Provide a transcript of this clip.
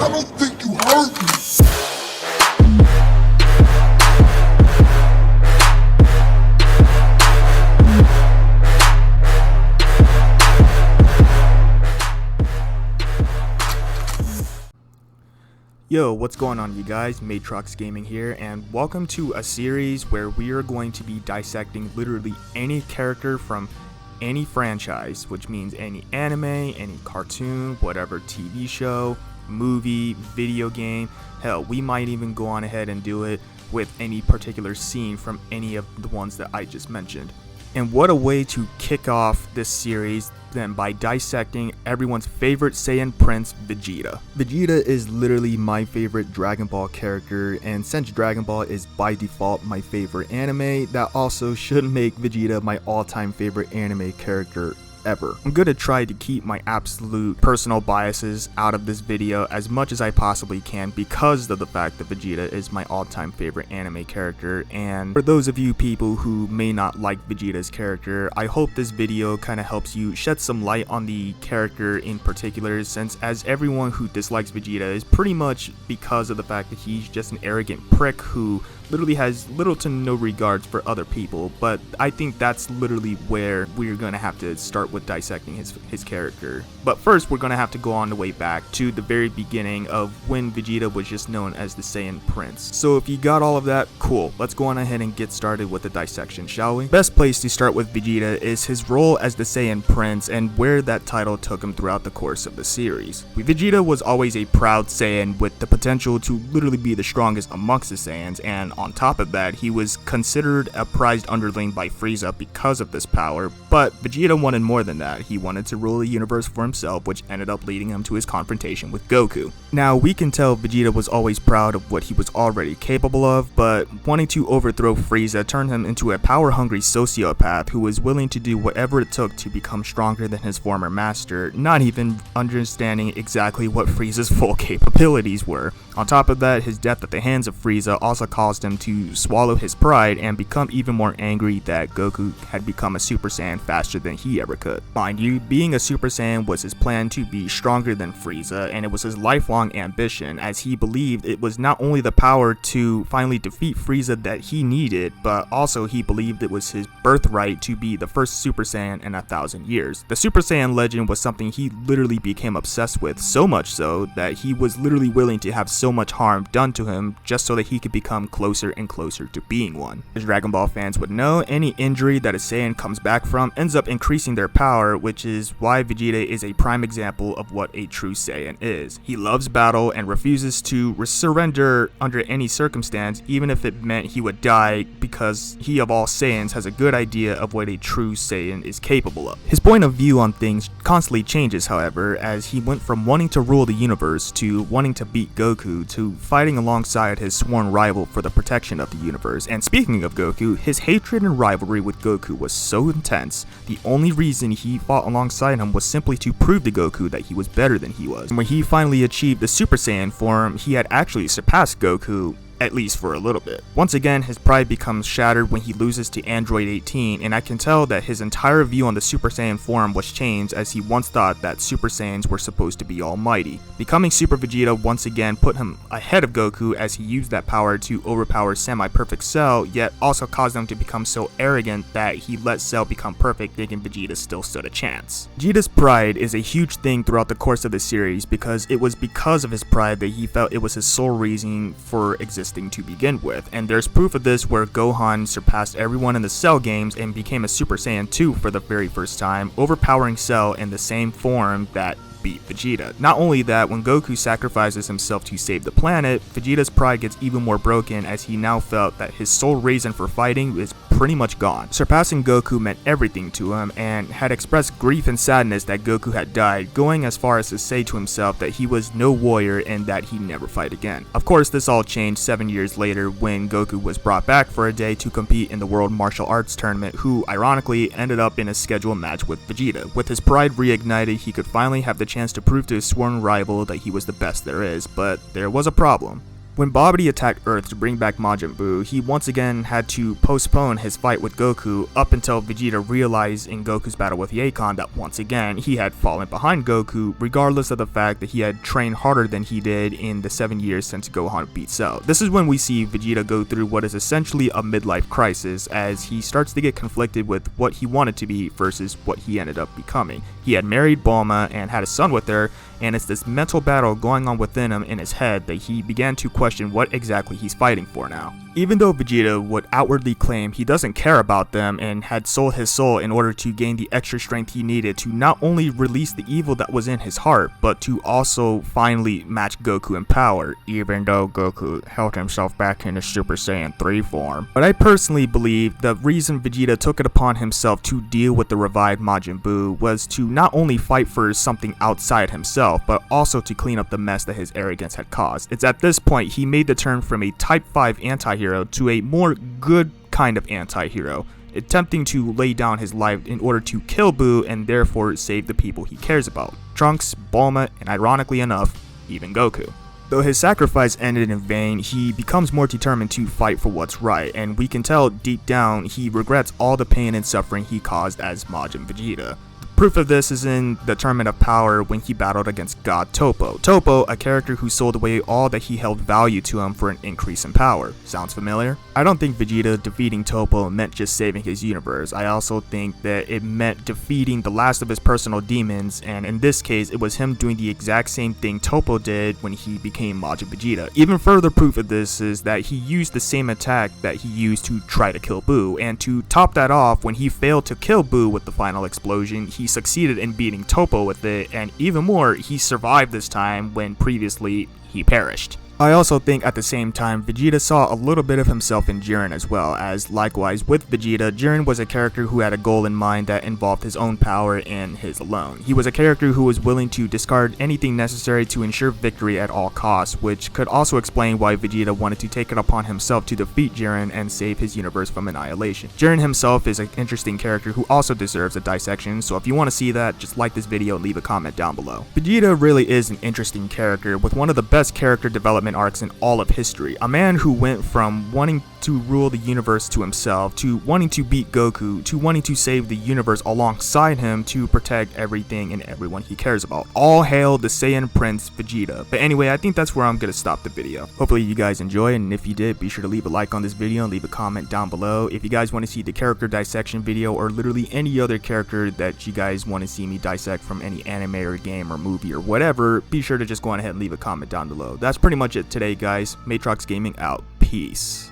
I don't think you heard me. Yo, what's going on you guys? Matrox Gaming here, and welcome to a series where we are going to be dissecting literally any character from any franchise, which means any anime, any cartoon, whatever TV show, movie, video game. Hell, we might even go on ahead and do it with any particular scene from any of the ones that I just mentioned. And what a way to kick off this series than by dissecting everyone's favorite Saiyan Prince, Vegeta. Vegeta is literally my favorite Dragon Ball character, and since Dragon Ball is by default my favorite anime, that also should make Vegeta my all-time favorite anime character ever. I'm gonna try to keep my absolute personal biases out of this video as much as I possibly can because of the fact that Vegeta is my all-time favorite anime character. And for those of you people who may not like Vegeta's character, I hope this video kind of helps you shed some light on the character in particular, since as everyone who dislikes Vegeta is pretty much because of the fact that he's just an arrogant prick who literally has little to no regards for other people. But I think that's literally where we're gonna have to start with dissecting his character. But first, we're gonna have to go on the way back to the very beginning of when Vegeta was just known as the Saiyan Prince. So if you got all of that, cool. Let's go on ahead and get started with the dissection, shall we? Best place to start with Vegeta is his role as the Saiyan Prince and where that title took him throughout the course of the series. Vegeta was always a proud Saiyan with the potential to literally be the strongest amongst the Saiyans, and on top of that, he was considered a prized underling by Frieza because of this power. But Vegeta wanted more than that. He wanted to rule the universe for himself, which ended up leading him to his confrontation with Goku. Now, we can tell Vegeta was always proud of what he was already capable of, but wanting to overthrow Frieza turned him into a power-hungry sociopath who was willing to do whatever it took to become stronger than his former master, not even understanding exactly what Frieza's full capabilities were. On top of that, his death at the hands of Frieza also caused him to swallow his pride and become even more angry that Goku had become a Super Saiyan faster than he ever could. Mind you, being a Super Saiyan was his plan to be stronger than Frieza, and it was his lifelong ambition, as he believed it was not only the power to finally defeat Frieza that he needed, but also he believed it was his birthright to be the first Super Saiyan in 1,000 years. The Super Saiyan legend was something he literally became obsessed with, so much so that he was literally willing to have so much harm done to him just so that he could become closer and closer to being one. As Dragon Ball fans would know, any injury that a Saiyan comes back from ends up increasing their power, which is why Vegeta is a prime example of what a true Saiyan is. He loves battle and refuses to surrender under any circumstance, even if it meant he would die, because he of all Saiyans has a good idea of what a true Saiyan is capable of. His point of view on things constantly changes, however, as he went from wanting to rule the universe to wanting to beat Goku to fighting alongside his sworn rival for the protection of the universe. And speaking of Goku, his hatred and rivalry with Goku was so intense, the only reason he fought alongside him was simply to prove to Goku that he was better than he was. And when he finally achieved the Super Saiyan form, he had actually surpassed Goku, at least for a little bit. Once again, his pride becomes shattered when he loses to Android 18, and I can tell that his entire view on the Super Saiyan form was changed, as he once thought that Super Saiyans were supposed to be almighty. Becoming Super Vegeta once again put him ahead of Goku, as he used that power to overpower Semi-Perfect Cell, yet also caused him to become so arrogant that he let Cell become perfect, thinking Vegeta still stood a chance. Vegeta's pride is a huge thing throughout the course of the series, because it was because of his pride that he felt it was his sole reason for existing to begin with, and there's proof of this where Gohan surpassed everyone in the Cell games and became a Super Saiyan 2 for the very first time, overpowering Cell in the same form that beat Vegeta. Not only that, when Goku sacrifices himself to save the planet, Vegeta's pride gets even more broken, as he now felt that his sole reason for fighting is pretty much gone. Surpassing Goku meant everything to him, and had expressed grief and sadness that Goku had died, going as far as to say to himself that he was no warrior and that he'd never fight again. Of course, this all changed 7 years later when Goku was brought back for a day to compete in the World Martial Arts Tournament, who ironically ended up in a scheduled match with Vegeta. With his pride reignited, he could finally have the chance to prove to his sworn rival that he was the best there is, but there was a problem. When Babidi attacked Earth to bring back Majin Buu, he once again had to postpone his fight with Goku up until Vegeta realized in Goku's battle with Yeikon that once again he had fallen behind Goku, regardless of the fact that he had trained harder than he did in the 7 years since Gohan beat Cell. This is when we see Vegeta go through what is essentially a midlife crisis as he starts to get conflicted with what he wanted to be versus what he ended up becoming. He had married Bulma and had a son with her, and it's this mental battle going on within him in his head that he began to question what exactly he's fighting for now. Even though Vegeta would outwardly claim he doesn't care about them and had sold his soul in order to gain the extra strength he needed to not only release the evil that was in his heart, but to also finally match Goku in power, even though Goku held himself back in his Super Saiyan 3 form. But I personally believe the reason Vegeta took it upon himself to deal with the revived Majin Buu was to not only fight for something outside himself, but also to clean up the mess that his arrogance had caused. It's at this point he made the turn from a Type 5 anti-hero to a more good kind of anti-hero, attempting to lay down his life in order to kill Buu and therefore save the people he cares about. Trunks, Bulma, and ironically enough, even Goku. Though his sacrifice ended in vain, he becomes more determined to fight for what's right, and we can tell deep down he regrets all the pain and suffering he caused as Majin Vegeta. Proof of this is in the Tournament of Power when he battled against God Toppo. Toppo, a character who sold away all that he held value to him for an increase in power. Sounds familiar? I don't think Vegeta defeating Toppo meant just saving his universe. I also think that it meant defeating the last of his personal demons, and in this case it was him doing the exact same thing Toppo did when he became Majin Vegeta. Even further proof of this is that he used the same attack that he used to try to kill Buu, and to top that off, when he failed to kill Buu with the final explosion, he succeeded in beating Toppo with it, and even more, he survived this time when previously he perished. I also think at the same time Vegeta saw a little bit of himself in Jiren as well, as likewise with Vegeta, Jiren was a character who had a goal in mind that involved his own power and his alone. He was a character who was willing to discard anything necessary to ensure victory at all costs, which could also explain why Vegeta wanted to take it upon himself to defeat Jiren and save his universe from annihilation. Jiren himself is an interesting character who also deserves a dissection, so if you want to see that, just like this video and leave a comment down below. Vegeta really is an interesting character with one of the best character development arcs in all of history. A man who went from wanting to rule the universe to himself, to wanting to beat Goku, to wanting to save the universe alongside him to protect everything and everyone he cares about. All hail the Saiyan Prince Vegeta. But anyway, I think that's where I'm gonna stop the video. Hopefully you guys enjoyed, and if you did, be sure to leave a like on this video and leave a comment down below. If you guys want to see the character dissection video or literally any other character that you guys want to see me dissect from any anime or game or movie or whatever, be sure to just go on ahead and leave a comment down below. That's pretty much it today, guys. Matrox Gaming out. Peace.